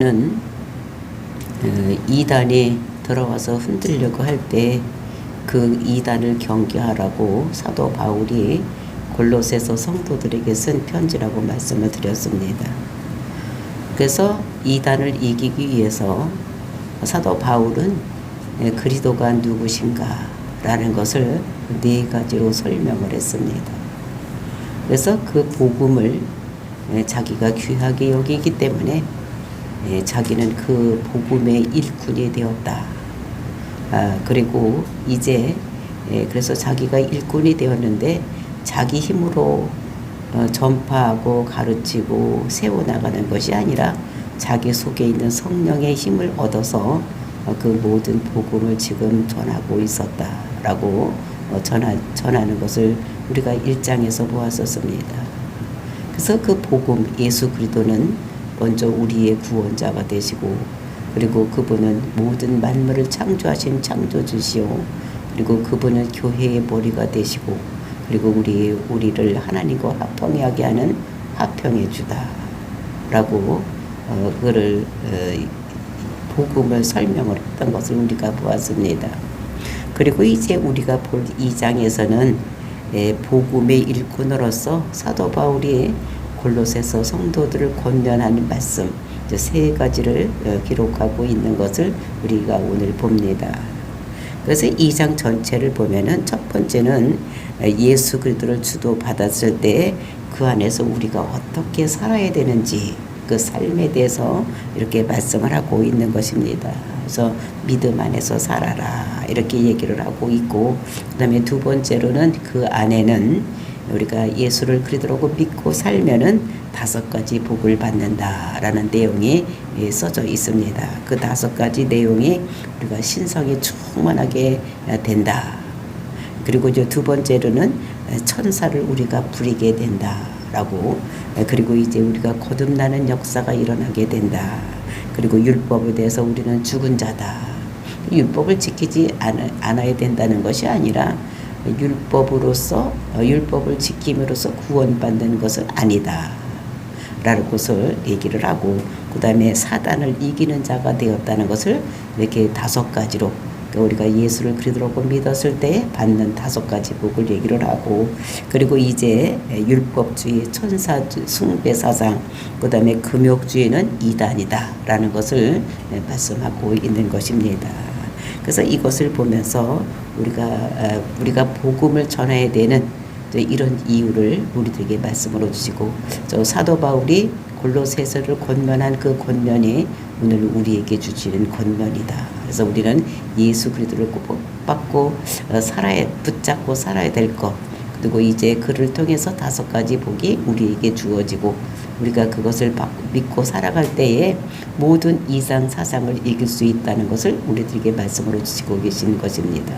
는 이단이 들어와서 흔들려고 할 때 그 이단을 경계하라고 사도 바울이 골로새서 성도들에게 쓴 편지라고 말씀을 드렸습니다. 그래서 이단을 이기기 위해서 사도 바울은 그리스도가 누구신가 라는 것을 네 가지로 설명을 했습니다. 그래서 그 복음을 자기가 귀하게 여기기 때문에 자기는 그 복음의 일꾼이 되었다. 그리고 이제 그래서 자기가 일꾼이 되었는데 자기 힘으로 전파하고 가르치고 세워나가는 것이 아니라 자기 속에 있는 성령의 힘을 얻어서 그 모든 복음을 지금 전하고 있었다라고 전하는 것을 우리가 1장에서 보았었습니다. 그래서 그 복음 예수 그리스도는 먼저 우리의 구원자가 되시고 그리고 그분은 모든 만물을 창조하신 창조주시오. 그리고 그분은 교회의 머리가 되시고 그리고 우리를 하나님과 화평하게 하는 화평의 주다라고 그를 복음을 설명을 했던 것을 우리가 보았습니다. 그리고 이제 우리가 볼 2장에서는 복음의 일꾼으로서 사도 바울이 골로새서 성도들을 권면하는 말씀 세 가지를 기록하고 있는 것을 우리가 오늘 봅니다. 그래서 2장 전체를 보면은 첫 번째는 예수 그리스도를 주도받았을 때 그 안에서 우리가 어떻게 살아야 되는지 그 삶에 대해서 이렇게 말씀을 하고 있는 것입니다. 그래서 믿음 안에서 살아라 이렇게 얘기를 하고 있고 그 다음에 두 번째로는 그 안에는 우리가 예수를 그리스도로 믿고 살면은 5가지 복을 받는다라는 내용이 써져 있습니다. 그 5가지 내용이 우리가 신성이 충만하게 된다. 그리고 이제 두 번째로는 천사를 우리가 부리게 된다라고 그리고 이제 우리가 거듭나는 역사가 일어나게 된다. 그리고 율법에 대해서 우리는 죽은 자다. 율법을 지키지 않아야 된다는 것이 아니라 율법을 지킴으로써 구원받는 것은 아니다 라는 것을 얘기를 하고 그 다음에 사단을 이기는 자가 되었다는 것을 이렇게 5가지로 우리가 예수를 그리스도로 믿었을 때 받는 5가지 복을 얘기를 하고 그리고 이제 율법주의, 천사주의, 숭배사상 그 다음에 금욕주의는 이단이다 라는 것을 말씀하고 있는 것입니다. 그래서 이것을 보면서 우리가 복음을 전해야 되는 이런 이유를 우리들에게 말씀으로 주시고 사도 바울이 골로새서를 권면한 그 권면이 오늘 우리에게 주시는 권면이다. 그래서 우리는 예수 그리스도를 받고 붙잡고 살아야 될 것. 그리고 이제 그를 통해서 5가지 복이 우리에게 주어지고 우리가 그것을 믿고 살아갈 때에 모든 이상 사상을 이길 수 있다는 것을 우리들에게 말씀으로 주시고 계신 것입니다.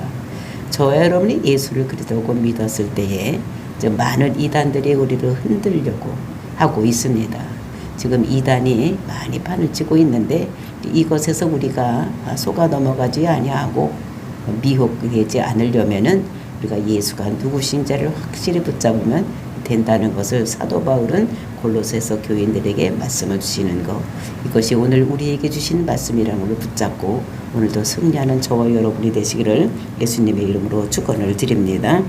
저와 여러분이 예수를 그리스도로 믿었을 때에 많은 이단들이 우리를 흔들려고 하고 있습니다. 지금 이단이 많이 판을 치고 있는데 이것에서 우리가 속아 넘어가지 아니하고 미혹되지 않으려면은 우리가 예수가 누구신지를 확실히 붙잡으면 된다는 것을 사도 바울은 골로새서 교인들에게 말씀을 주시는 것 이것이 오늘 우리에게 주신 말씀이라는 것을 붙잡고 오늘도 승리하는 저와 여러분이 되시기를 예수님의 이름으로 축원을 드립니다.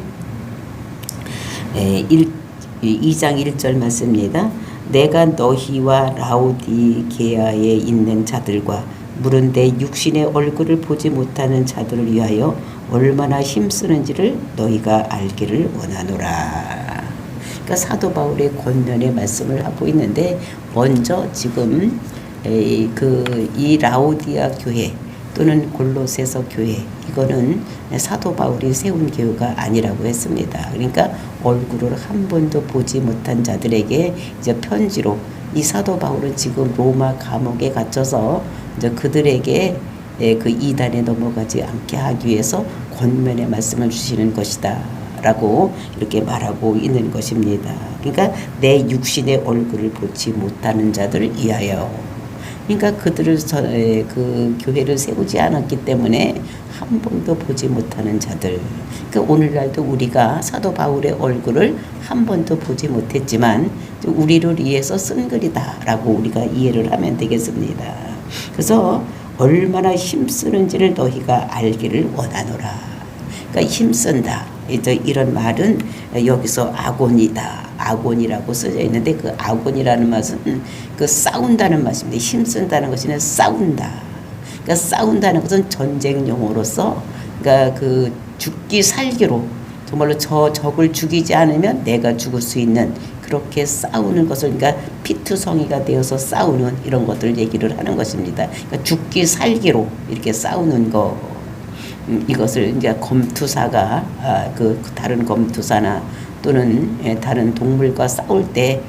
2장 1절 말씀입니다. 내가 너희와 라오디게아에 있는 자들과 물은데 육신의 얼굴을 보지 못하는 자들을 위하여 얼마나 힘쓰는지를 너희가 알기를 원하노라. 그러니까 사도 바울의 권면의 말씀을 하고 있는데 먼저 지금 이 라오디아 교회 또는 골로새서 교회 이거는 사도 바울이 세운 교회가 아니라고 했습니다. 그러니까 얼굴을 한 번도 보지 못한 자들에게 이제 편지로 이 사도 바울은 지금 로마 감옥에 갇혀서 이제 그들에게 그 이단에 넘어가지 않게 하기 위해서 권면의 말씀을 주시는 것이다 라고 이렇게 말하고 있는 것입니다. 그러니까 내 육신의 얼굴을 보지 못하는 자들을 위하여 그러니까 그들을 그 교회를 세우지 않았기 때문에 한 번도 보지 못하는 자들. 그러니까 오늘날도 우리가 사도 바울의 얼굴을 한 번도 보지 못했지만 우리를 위해서 쓴 글이다라고 우리가 이해를 하면 되겠습니다. 그래서 얼마나 힘쓰는지를 너희가 알기를 원하노라. 그러니까 힘쓴다. 이런 말은 여기서 아곤이다. 아곤이라고 써져 있는데 그 아곤이라는 말은 그 싸운다는 말입니다. 힘쓴다는 것이 싸운다. 그러니까 싸운다는 것은 전쟁 용어로서 그러니까 그 죽기 살기로 정말로 저 적을 죽이지 않으면 내가 죽을 수 있는 그렇게 싸우는 것을 그러니까 피투성이가 되어서 싸우는 이런 것들 얘기를 하는 것입니다. 그러니까 죽기 살기로 이렇게 싸우는 거. 이것을 이제 검투사가 그 다른 검투사나 또는 다른 동물과 싸울 때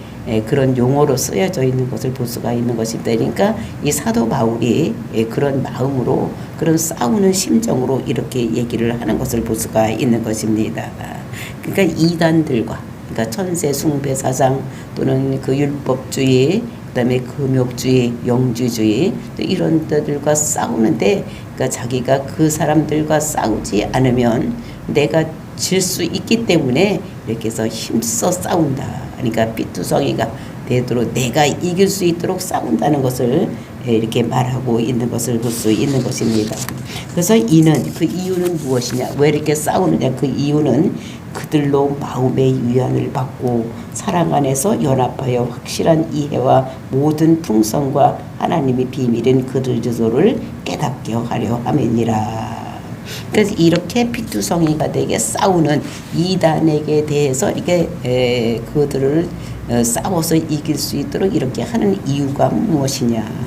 그런 용어로 쓰여져 있는 것을 볼 수가 있는 것입니다. 그러니까 이 사도 바울이 그런 마음으로 그런 싸우는 심정으로 이렇게 얘기를 하는 것을 볼 수가 있는 것입니다. 그러니까 이단들과 그러니까 천세 숭배 사상 또는 그 율법주의 그다음에 금욕주의, 영주주의 이런 데들과 싸우는데 그러니까 자기가 그 사람들과 싸우지 않으면 내가 질 수 있기 때문에 이렇게 해서 힘써 싸운다. 그러니까 삐투성이가 되도록 내가 이길 수 있도록 싸운다는 것을 이렇게 말하고 있는 것을 볼 수 있는 것입니다. 그래서 그 이유는 무엇이냐? 왜 이렇게 싸우느냐? 그 이유는 그들로 마음의 위안을 받고 사랑 안에서 연합하여 확실한 이해와 모든 풍성과 하나님의 비밀인 그들 주소를 깨닫게 하려 함이니라. 그래서 이렇게 피투성이가 되게 싸우는 이단에게 대해서 이게 그들을 싸워서 이길 수 있도록 이렇게 하는 이유가 무엇이냐?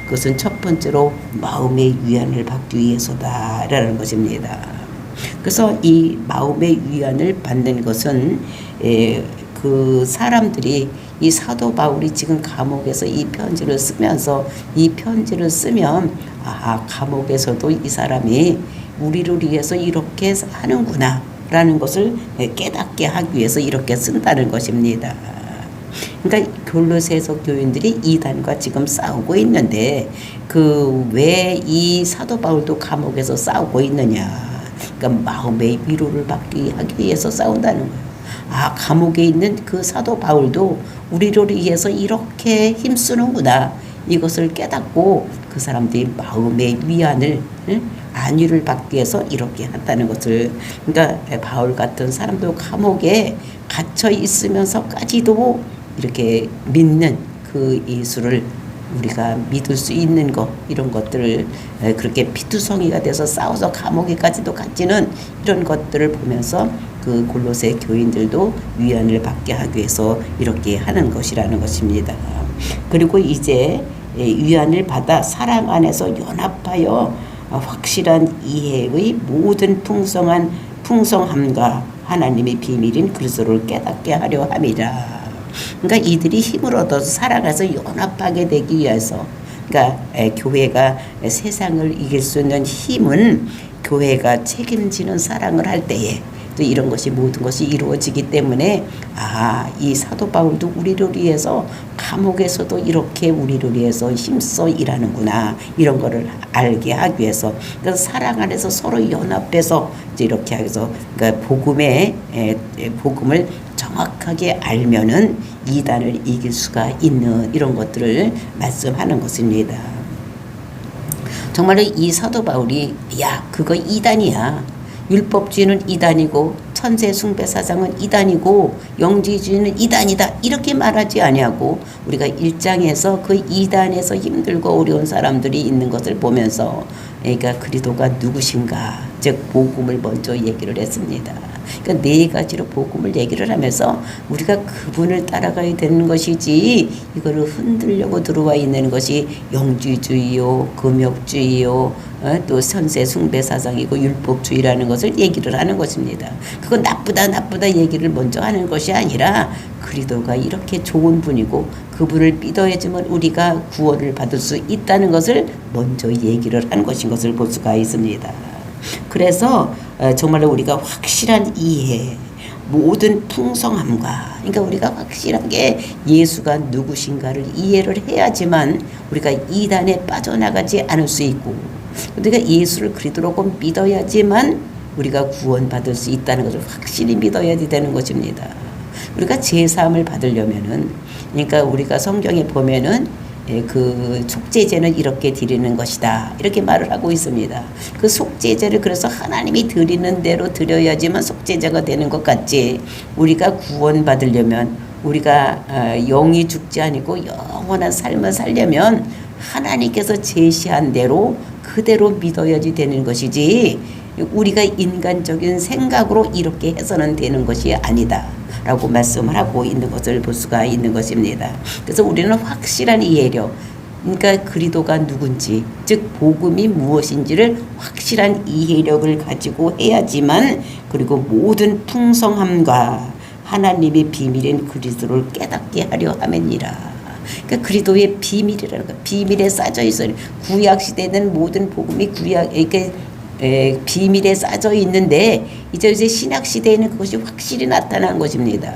그것은 첫 번째로 마음의 위안을 받기 위해서다라는 것입니다. 그래서 이 마음의 위안을 받는 것은 그 사람들이 이 사도 바울이 지금 감옥에서 이 편지를 쓰면서 이 편지를 쓰면 감옥에서도 이 사람이 우리를 위해서 이렇게 하는구나 라는 것을 깨닫게 하기 위해서 이렇게 쓴다는 것입니다. 그러니까 골로새서 교인들이 이단과 지금 싸우고 있는데 그 왜 이 사도 바울도 감옥에서 싸우고 있느냐? 그러니까 마음의 위로를 받기 하기 위해서 싸운다는 거예요. 감옥에 있는 그 사도 바울도 우리를 위해서 이렇게 힘쓰는구나. 이것을 깨닫고 그 사람들이 마음의 위안을 안위를 받기 위해서 이렇게 한다는 것을 그러니까 바울 같은 사람도 감옥에 갇혀 있으면서까지도 이렇게 믿는 그 예수를 우리가 믿을 수 있는 것 이런 것들을 그렇게 피투성이가 돼서 싸워서 감옥에까지도 갇히는 이런 것들을 보면서 그 골로새 교인들도 위안을 받게 하기 위해서 이렇게 하는 것이라는 것입니다. 그리고 이제 위안을 받아 사랑 안에서 연합하여 확실한 이해의 모든 풍성함과 하나님의 비밀인 그리스도를 깨닫게 하려 함이라. 그러니까 이들이 힘을 얻어서 살아가서 연합하게 되기 위해서 그러니까 교회가 세상을 이길 수 있는 힘은 교회가 책임지는 사랑을 할 때에 또 이런 것이 모든 것이 이루어지기 때문에 이 사도 바울도 우리를 위해서 감옥에서도 이렇게 우리를 위해서 힘써 일하는구나 이런 거를 알게 하기 위해서 그래서 사랑 안에서 서로 연합해서 이제 이렇게 해서 그러니까 복음을 정확하게 알면은 이단을 이길 수가 있는 이런 것들을 말씀하는 것입니다. 정말로 이 사도 바울이 그거 이단이야. 율법주의는 이단이고 천세 숭배 사상은 이단이고 영지주의는 이단이다 이렇게 말하지 아니하고 우리가 1장에서 그 이단에서 힘들고 어려운 사람들이 있는 것을 보면서 그러니까 그리스도가 누구신가 즉 복음을 먼저 얘기를 했습니다. 그러니까 네 가지로 복음을 얘기를 하면서 우리가 그분을 따라가야 되는 것이지 이거를 흔들려고 들어와 있는 것이 영주주의요 금욕주의요 또 천세 숭배 사상이고 율법주의라는 것을 얘기를 하는 것입니다. 그건 나쁘다 얘기를 먼저 하는 것이 아니라 그리스도가 이렇게 좋은 분이고 그분을 믿어야지만 우리가 구원을 받을 수 있다는 것을 먼저 얘기를 한 것인 것을 볼 수가 있습니다. 그래서 정말로 우리가 확실한 이해 모든 풍성함과, 그러니까 우리가 확실하게 예수가 누구신가를 이해를 해야지만 우리가 이단에 빠져나가지 않을 수 있고, 우리가 예수를 그리스도로 믿어야지만 우리가 구원받을 수 있다는 것을 확실히 믿어야 되는 것입니다. 우리가 제사함을 받으려면은, 그러니까 우리가 성경에 보면은 그 속죄제는 이렇게 드리는 것이다, 이렇게 말을 하고 있습니다. 그 속죄제를 그래서 하나님이 드리는 대로 드려야지만 속죄제가 되는 것 같지, 우리가 구원받으려면, 우리가 영이 죽지 아니고 영원한 삶을 살려면 하나님께서 제시한 대로 그대로 믿어야지 되는 것이지, 우리가 인간적인 생각으로 이렇게 해서는 되는 것이 아니다 라고 말씀을 하고 있는 것을 볼 수가 있는 것입니다. 그래서 우리는 확실한 이해력, 그러니까 그리스도가 누군지, 즉 복음이 무엇인지를 확실한 이해력을 가지고 해야지만, 그리고 모든 풍성함과 하나님의 비밀인 그리스도를 깨닫게 하려 함이니라. 그러니까 그리스도의 비밀이라는 거, 비밀에 싸져 있어요. 구약 시대는 모든 복음이 이렇게 비밀에 싸져 있는데, 이제 신약 시대에는 그것이 확실히 나타난 것입니다.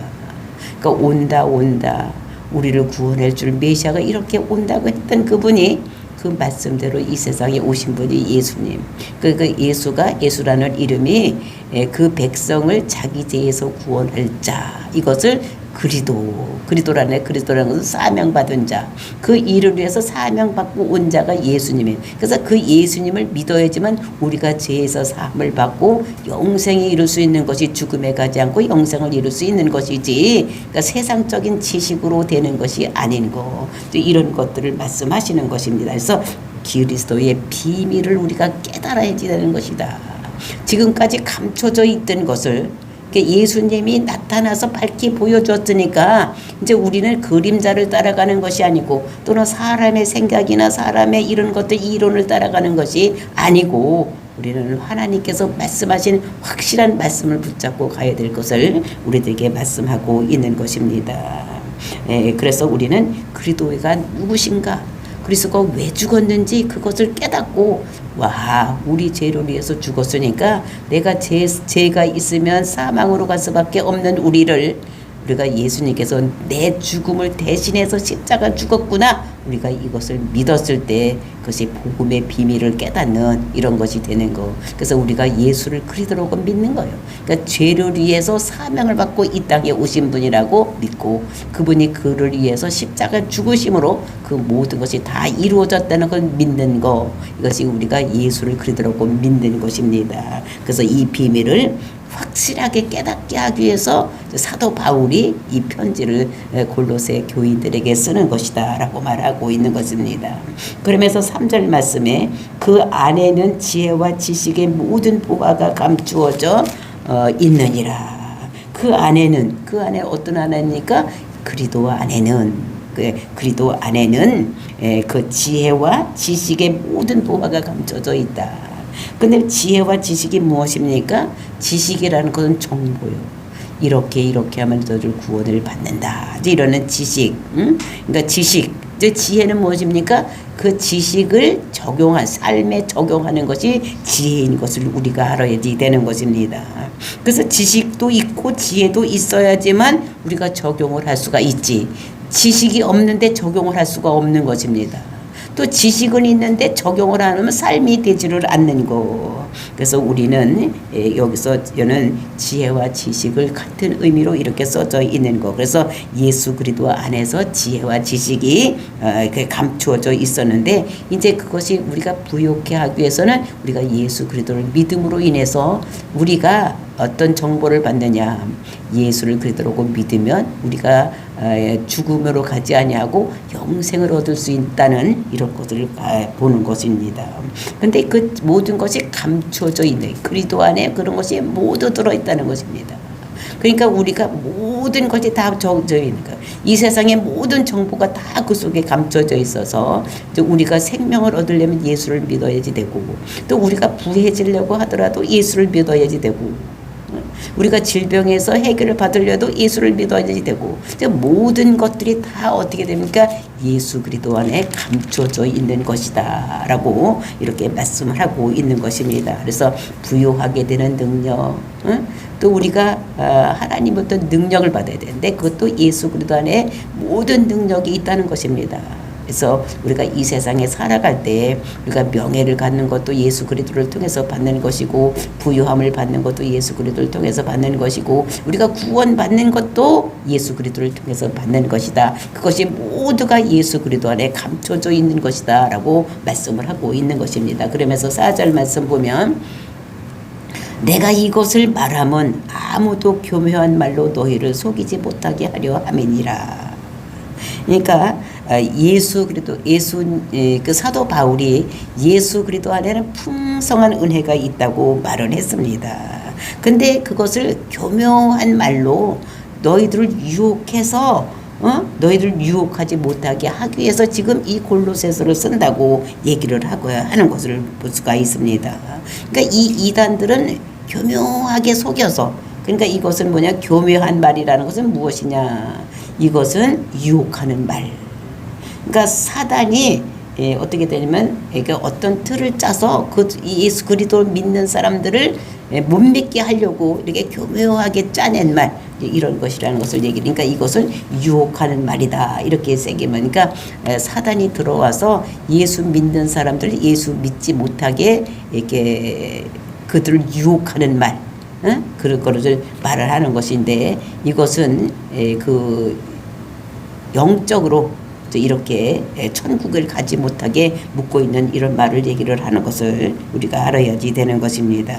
그러니까 온다 우리를 구원할 줄 메시아가 이렇게 온다고 했던 그분이, 그 말씀대로 이 세상에 오신 분이 예수님. 그 예수라는 이름이 그 백성을 자기 죄에서 구원할 자, 이것을 그리스도라는 것은 사명받은 자, 그 일을 위해서 사명받고 온 자가 예수님이에요. 그래서 그 예수님을 믿어야지만 우리가 죄에서 사함을 받고 영생에 이룰 수 있는 것이, 죽음에 가지 않고 영생을 이룰 수 있는 것이지, 그러니까 세상적인 지식으로 되는 것이 아닌 거, 이런 것들을 말씀하시는 것입니다. 그래서 그리스도의 비밀을 우리가 깨달아야 되는 것이다. 지금까지 감춰져 있던 것을 예수님이 나타나서 밝히 보여줬으니까, 이제 우리는 그림자를 따라가는 것이 아니고, 또는 사람의 생각이나 사람의 이런 것들, 이론을 따라가는 것이 아니고, 우리는 하나님께서 말씀하신 확실한 말씀을 붙잡고 가야 될 것을 우리들에게 말씀하고 있는 것입니다. 그래서 우리는 그리스도가 누구신가, 그리스도가 왜 죽었는지 그것을 깨닫고, 와, 우리 죄를 위해서 죽었으니까 내가 죄가 있으면 사망으로 갈 수밖에 없는 우리가 예수님께서 내 죽음을 대신해서 십자가 죽었구나, 우리가 이것을 믿었을 때 그것이 복음의 비밀을 깨닫는 이런 것이 되는 거. 그래서 우리가 예수를 그리스도로 믿는 거예요. 그러니까 죄를 위해서 사명을 받고 이 땅에 오신 분이라고 믿고, 그분이 그를 위해서 십자가 죽으심으로 그 모든 것이 다 이루어졌다는 걸 믿는 거, 이것이 우리가 예수를 그리스도로 믿는 것입니다. 그래서 이 비밀을 확실하게 깨닫게 하기 위해서 사도 바울이 이 편지를 골로새 교인들에게 쓰는 것이다 라고 말하고 있는 것입니다. 그러면서 3절 말씀에 그 안에는 지혜와 지식의 모든 보화가 감추어져 있느니라. 그 안에 어떤 안에니까, 그리스도 안에는 그 지혜와 지식의 모든 보화가 감춰져 있다. 근데 지혜와 지식이 무엇입니까? 지식이라는 것은 정보요. 이렇게 하면 너를 구원을 받는다, 이러는 지식. 그러니까 지식, 지혜는 무엇입니까? 그 지식을 삶에 적용하는 것이 지혜인 것을 우리가 알아야 되는 것입니다. 그래서 지식도 있고 지혜도 있어야지만 우리가 적용을 할 수가 있지, 지식이 없는데 적용을 할 수가 없는 것입니다. 또 지식은 있는데 적용을 안 하면 삶이 되지를 않는 거. 그래서 우리는 여기서는 지혜와 지식을 같은 의미로 이렇게 써져 있는 거. 그래서 예수 그리스도 안에서 지혜와 지식이 감추어져 있었는데, 이제 그것이 우리가 부욕해 하기 위해서는 우리가 예수 그리스도를 믿음으로 인해서 우리가 어떤 정보를 받느냐, 예수를 그리스도로 믿으면 우리가 죽음으로 가지 아니하고 영생을 얻을 수 있다는 이런 것을 보는 것입니다. 그런데 그 모든 것이 감춰져 있는, 그리스도 안에 그런 것이 모두 들어있다는 것입니다. 그러니까 우리가 모든 것이 다 적혀져 있는 거예요. 이 세상의 모든 정보가 다 그 속에 감춰져 있어서, 우리가 생명을 얻으려면 예수를 믿어야지 되고, 또 우리가 부해지려고 하더라도 예수를 믿어야지 되고, 우리가 질병에서 해결을 받으려도 예수를 믿어야 되고, 모든 것들이 다 어떻게 됩니까? 예수 그리스도 안에 감춰져 있는 것이다 라고 이렇게 말씀을 하고 있는 것입니다. 그래서 부요하게 되는 능력, 또 우리가 하나님부터 능력을 받아야 되는데 그것도 예수 그리스도 안에 모든 능력이 있다는 것입니다. 그래서 우리가 이 세상에 살아갈 때 우리가 명예를 갖는 것도 예수 그리스도를 통해서 받는 것이고, 부유함을 받는 것도 예수 그리스도를 통해서 받는 것이고, 우리가 구원받는 것도 예수 그리스도를 통해서 받는 것이다. 그것이 모두가 예수 그리스도 안에 감춰져 있는 것이다 라고 말씀을 하고 있는 것입니다. 그러면서 4절 말씀 보면, 내가 이것을 말함은 아무도 교묘한 말로 너희를 속이지 못하게 하려 함이니라. 그러니까 예수 그리스도 그 사도 바울이 예수 그리스도 안에는 풍성한 은혜가 있다고 말을 했습니다. 근데 그것을 교묘한 말로 너희들을 유혹해서 너희들 유혹하지 못하게 하기 위해서 지금 이 골로새서를 쓴다고 얘기를 하는 것을 볼 수가 있습니다. 그러니까 이 이단들은 교묘하게 속여서, 그러니까 이것은 뭐냐, 교묘한 말이라는 것은 무엇이냐, 이것은 유혹하는 말. 그러니까 사단이 어떻게 되냐면 어떤 틀을 짜서 그 예수 그리스도를 믿는 사람들을 못 믿게 하려고 이렇게 교묘하게 짜낸 말, 이런 것이라는 것을 그러니까 이것은 유혹하는 말이다 이렇게 새기면, 그러니까 사단이 들어와서 예수 믿는 사람들을 예수 믿지 못하게 이렇게 그들을 유혹하는 말, 그런 거를 말을 하는 것인데, 이것은 그 영적으로 이렇게 천국을 가지 못하게 묶고 있는 이런 말을 얘기를 하는 것을 우리가 알아야지 되는 것입니다.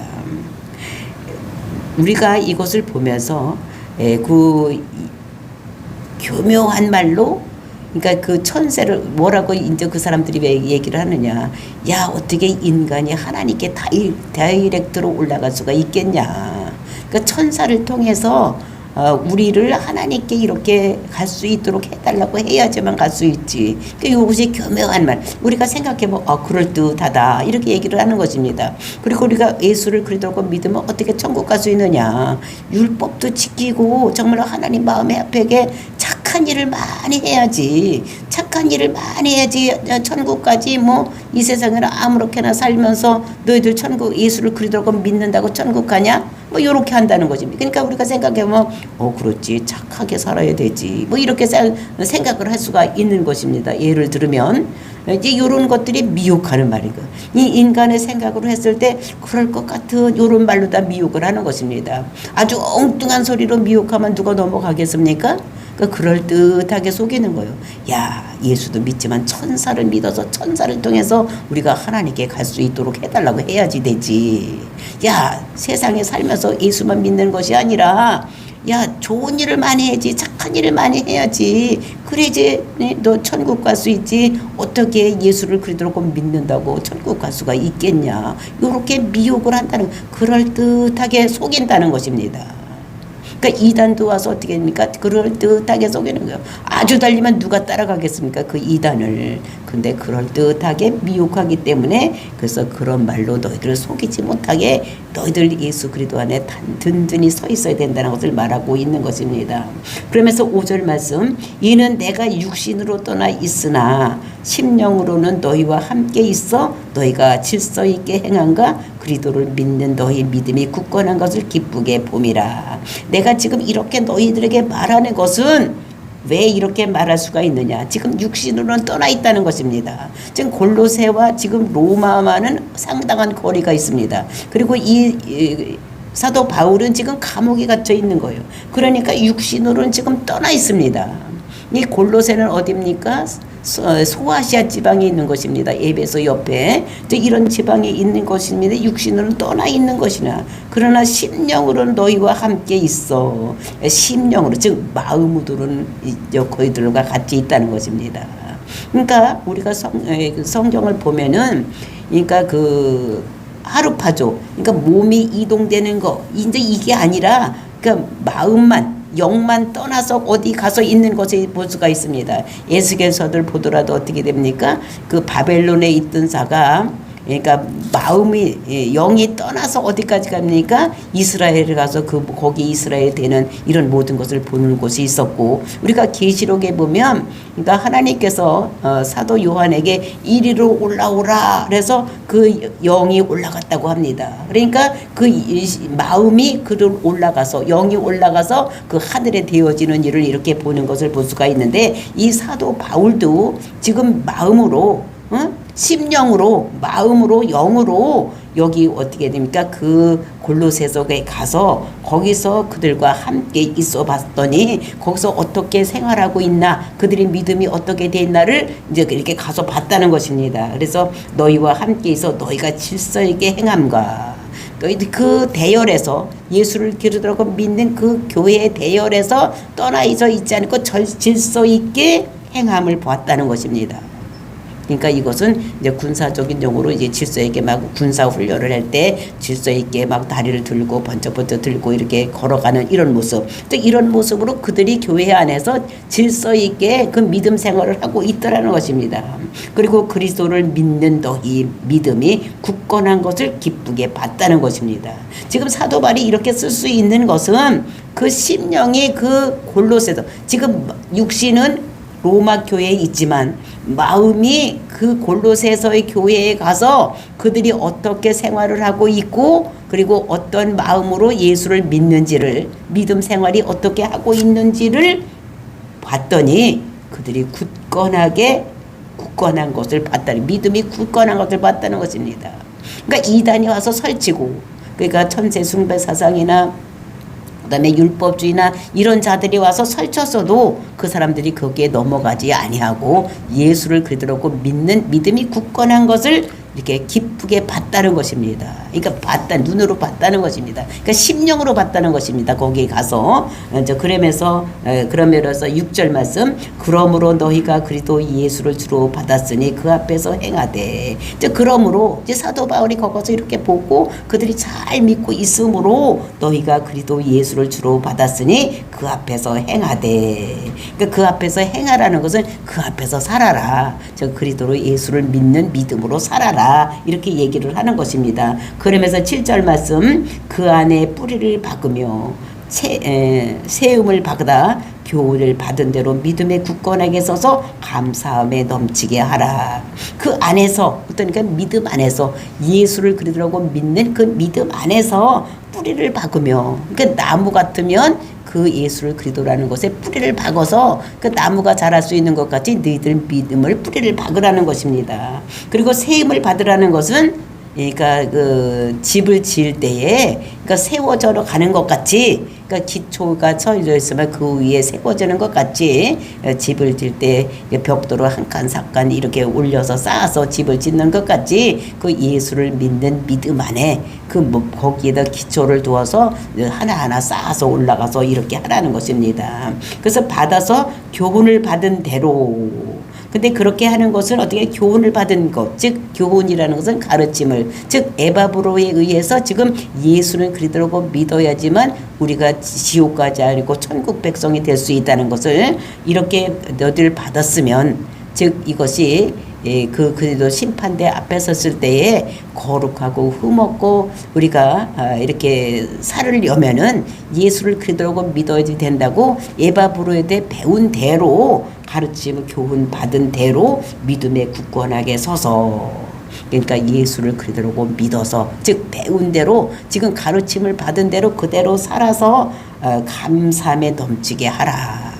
우리가 이것을 보면서 그 교묘한 말로, 그러니까 그 천세를 뭐라고 이제 그 사람들이 왜 얘기를 하느냐, 야 어떻게 인간이 하나님께 다이렉트로 올라갈 수가 있겠냐, 그러니까 천사를 통해서 우리를 하나님께 이렇게 갈 수 있도록 해달라고 해야지만 갈 수 있지. 그러니까 이것이 교묘한 말. 우리가 생각해보면 그럴듯하다 이렇게 얘기를 하는 것입니다. 그리고 우리가 예수를 그리스도로 믿으면 어떻게 천국 갈 수 있느냐, 율법도 지키고 정말 하나님 마음에 합하게 착한 일을 많이 해야지. 착한 일을 많이 해야지 천국까지. 뭐 이 세상에는 아무렇게나 살면서 너희들 천국 예수를 그리스도로 믿는다고 천국 가냐? 뭐 이렇게 한다는 것입니다. 그러니까 우리가 생각해보면 그렇지, 착하게 살아야 되지, 뭐 이렇게 생각을 할 수가 있는 것입니다. 예를 들면 이제 이런 것들이 미혹하는 말이고, 이 인간의 생각으로 했을 때 그럴 것 같은 이런 말로 다 미혹을 하는 것입니다. 아주 엉뚱한 소리로 미혹하면 누가 넘어가겠습니까? 그러니까 그럴듯하게 속이는 거예요. 야, 예수도 믿지만 천사를 믿어서 천사를 통해서 우리가 하나님께 갈 수 있도록 해달라고 해야지 되지. 야, 세상에 살면서 예수만 믿는 것이 아니라 야, 좋은 일을 많이 해야지, 착한 일을 많이 해야지, 그래야지 너 천국 갈 수 있지. 어떻게 예수를 그리스도로 믿는다고 천국 갈 수가 있겠냐, 이렇게 미혹을 한다는, 그럴듯하게 속인다는 것입니다. 그러니까 이단도 와서 어떻게 됩니까? 그럴듯하게 속이는 거예요. 아주 달리면 누가 따라가겠습니까? 그 이단을. 근데 그럴듯하게 미혹하기 때문에, 그래서 그런 말로 너희들을 속이지 못하게 너희들 예수 그리스도 안에 든든히 서 있어야 된다는 것을 말하고 있는 것입니다. 그러면서 5절 말씀, 이는 내가 육신으로 떠나 있으나 심령으로는 너희와 함께 있어 너희가 질서 있게 행한가 그리스도를 믿는 너희 믿음이 굳건한 것을 기쁘게 봄이라. 내가 지금 이렇게 너희들에게 말하는 것은 왜 이렇게 말할 수가 있느냐, 지금 육신으로는 떠나 있다는 것입니다. 지금 골로새와 지금 로마와는 상당한 거리가 있습니다. 그리고 이 사도 바울은 지금 감옥에 갇혀 있는 거예요. 그러니까 육신으로는 지금 떠나 있습니다. 이 골로새는 어디입니까? 소아시아 지방에 있는 것입니다. 에베소 옆에 이런 지방에 있는 것입니다. 육신으로는 떠나 있는 것이나 그러나 심령으로는 너희와 함께 있어. 심령으로, 즉 마음으로는 거기들과 같이 있다는 것입니다. 그러니까 우리가 성경을 보면은, 그러니까 그 하루파조, 그러니까 몸이 이동되는 거, 이제 이게 아니라 그러니까 마음만, 영만 떠나서 어디 가서 있는 것을 볼 수가 있습니다. 에스겔서들 보더라도 어떻게 됩니까? 그 바벨론에 있던 자가 그러니까 마음이 영이 떠나서 어디까지 갑니까? 이스라엘에 가서 거기 이스라엘 되는 이런 모든 것을 보는 곳이 있었고, 우리가 계시록에 보면 그러니까 하나님께서 사도 요한에게 이리로 올라오라 그래서 그 영이 올라갔다고 합니다. 그러니까 그 마음이 그를 올라가서 영이 올라가서 그 하늘에 되어지는 일을 이렇게 보는 것을 볼 수가 있는데, 이 사도 바울도 지금 마음으로 심령으로 마음으로 영으로 여기 어떻게 됩니까? 그 골로새서에 가서 거기서 그들과 함께 있어 봤더니 거기서 어떻게 생활하고 있나, 그들의 믿음이 어떻게 돼 있나를 이제 이렇게 가서 봤다는 것입니다. 그래서 너희와 함께 있어 너희가 질서 있게 행함과, 너희들 그 대열에서 예수를 기르더라고 믿는 그 교회의 대열에서 떠나 있지 않고 질서 있게 행함을 보았다는 것입니다. 그러니까 이것은 이제 군사적인 용어로 이제 질서 있게 막 군사 훈련을 할 때 질서 있게 막 다리를 들고 번쩍번쩍 들고 이렇게 걸어가는 이런 모습, 또 이런 모습으로 그들이 교회 안에서 질서 있게 그 믿음 생활을 하고 있더라는 것입니다. 그리고 그리스도를 믿는 너희 믿음이 굳건한 것을 기쁘게 봤다는 것입니다. 지금 사도 바울이 이렇게 쓸 수 있는 것은 그 심령이 그 골로새서, 지금 육신은 로마 교회에 있지만 마음이 그 골로새서의 교회에 가서 그들이 어떻게 생활을 하고 있고, 그리고 어떤 마음으로 예수를 믿는지를, 믿음 생활이 어떻게 하고 있는지를 봤더니 그들이 굳건한 것을 봤다는, 믿음이 굳건한 것을 봤다는 것입니다. 그러니까 이단이 와서 설치고, 그러니까 천세 숭배 사상이나 그다음에 율법주의나 이런 자들이 와서 설쳤어도 그 사람들이 거기에 넘어가지 아니하고 예수를 그리스도로 믿는 믿음이 굳건한 것을 이렇게 기쁘게 봤다는 것입니다. 그러니까 눈으로 봤다는 것입니다. 그러니까 심령으로 봤다는 것입니다. 거기에 가서 이제 그러면서 6절 말씀, 그러므로 너희가 그리스도 예수를 주로 받았으니 그 앞에서 행하되, 이제 그러므로 이제 사도 바울이 거기서 이렇게 보고 그들이 잘 믿고 있으므로 너희가 그리스도 예수를 주로 받았으니 그 앞에서 행하되, 그러니까 그 앞에서 행하라는 것은 그 앞에서 살아라. 저 그리스도로 예수를 믿는 믿음으로 살아라. 이렇게 얘기를 하는 것입니다. 그러면서 7절 말씀, 그 안에 뿌리를 박으며 세움을 받아 교훈을 받은 대로 믿음에 굳건하게 서서 감사함에 넘치게 하라. 그 안에서, 그러니까 믿음 안에서 예수를 그리스도라고 믿는 그 믿음 안에서 뿌리를 박으며, 그러니까 나무 같으면 그 예수를 그리스도라는 것에 뿌리를 박아서 그 나무가 자랄 수 있는 것 같이 너희들 믿음을 뿌리를 박으라는 것입니다. 그리고 세임을 받으라는 것은, 그러니까 그 집을 지을 때에 그러니까 세워져 가는 것 같이, 그러니까 기초가 쳐져 있으면 그 위에 세워지는 것 같이 집을 지을 때 벽돌로 한 칸, 4칸 이렇게 올려서 쌓아서 집을 짓는 것 같이 그 예수를 믿는 믿음 안에 거기에다 기초를 두어서 하나하나 쌓아서 올라가서 이렇게 하라는 것입니다. 그래서 받아서 교훈을 받은 대로, 근데 그렇게 하는 것은 어떻게 교훈을 받은 것, 즉 교훈이라는 것은 가르침을, 즉 에바브로에 의해서 지금 예수는 그리스도라고 믿어야지만 우리가 지옥 가지 않고 천국 백성이 될 수 있다는 것을 이렇게 너들 받았으면, 즉 이것이 그리스도 심판대 앞에 섰을 때에 거룩하고 흠없고 우리가 이렇게 살으려면은 예수를 그리스도라고 믿어야 된다고 에바브로에 대해 배운 대로, 가르침을 교훈 받은 대로 믿음에 굳건하게 서서, 그러니까 예수를 그리스도라고 믿어서, 즉 배운 대로 지금 가르침을 받은 대로 그대로 살아서 감사함에 넘치게 하라.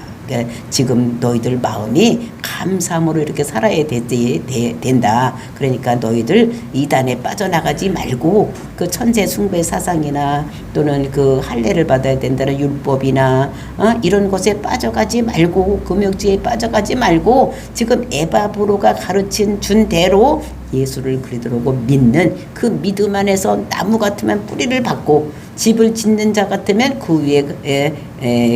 지금 너희들 마음이 감사함으로 이렇게 살아야 된다. 그러니까 너희들 이단에 빠져나가지 말고 그 천세 숭배 사상이나 또는 그 할례를 받아야 된다는 율법이나 이런 것에 빠져가지 말고, 금욕지에 빠져가지 말고 지금 에바브로가 가르친 준 대로 예수를 그리스도라고 믿는 그 믿음 안에서 나무 같으면 뿌리를 받고, 집을 짓는 자 같으면 그 위에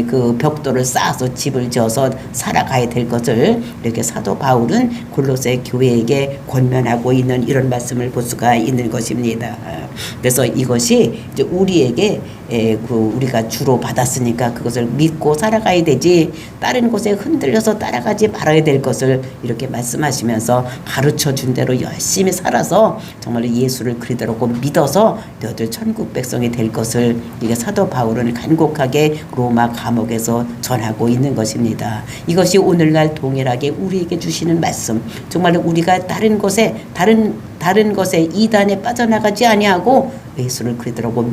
그 벽돌을 쌓아서 집을 지어서 살아가야 될 것을 이렇게 사도 바울은 골로새 교회에게 권면하고 있는 이런 말씀을 볼 수가 있는 것입니다. 그래서 이것이 이제 우리에게 우리가 주로 받았으니까 그것을 믿고 살아가야 되지, 다른 곳에 흔들려서 따라가지 말아야 될 것을 이렇게 말씀하시면서 가르쳐 준 대로 열심히 살아서 정말로 예수를 그리스도라고 믿어서 너희들 천국 백성이 될 것을 이게 사도 바울은 간곡하게 로마 감옥에서 전하고 있는 것입니다. 이것이 오늘날 동일하게 우리에게 주시는 말씀, 정말로 우리가 다른 것에 이단에 빠져나가지 아니하고 예수를 그리스도라고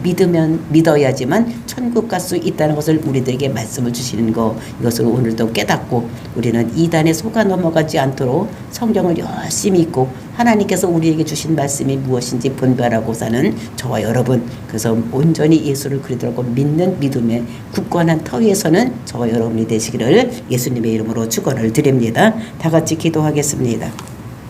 믿어야지만 천국 갈 수 있다는 것을 우리들에게 말씀을 주시는 것, 이것을 오늘도 깨닫고 우리는 이단에 속아 넘어가지 않도록 성경을 열심히 읽고 하나님께서 우리에게 주신 말씀이 무엇인지 분별하고 사는 저와 여러분, 그래서 온전히 예수를 그리스도라고 믿는 믿음의 굳건한 터 위에서는 저와 여러분이 되시기를 예수님의 이름으로 축원을 드립니다. 다 같이 기도하겠습니다.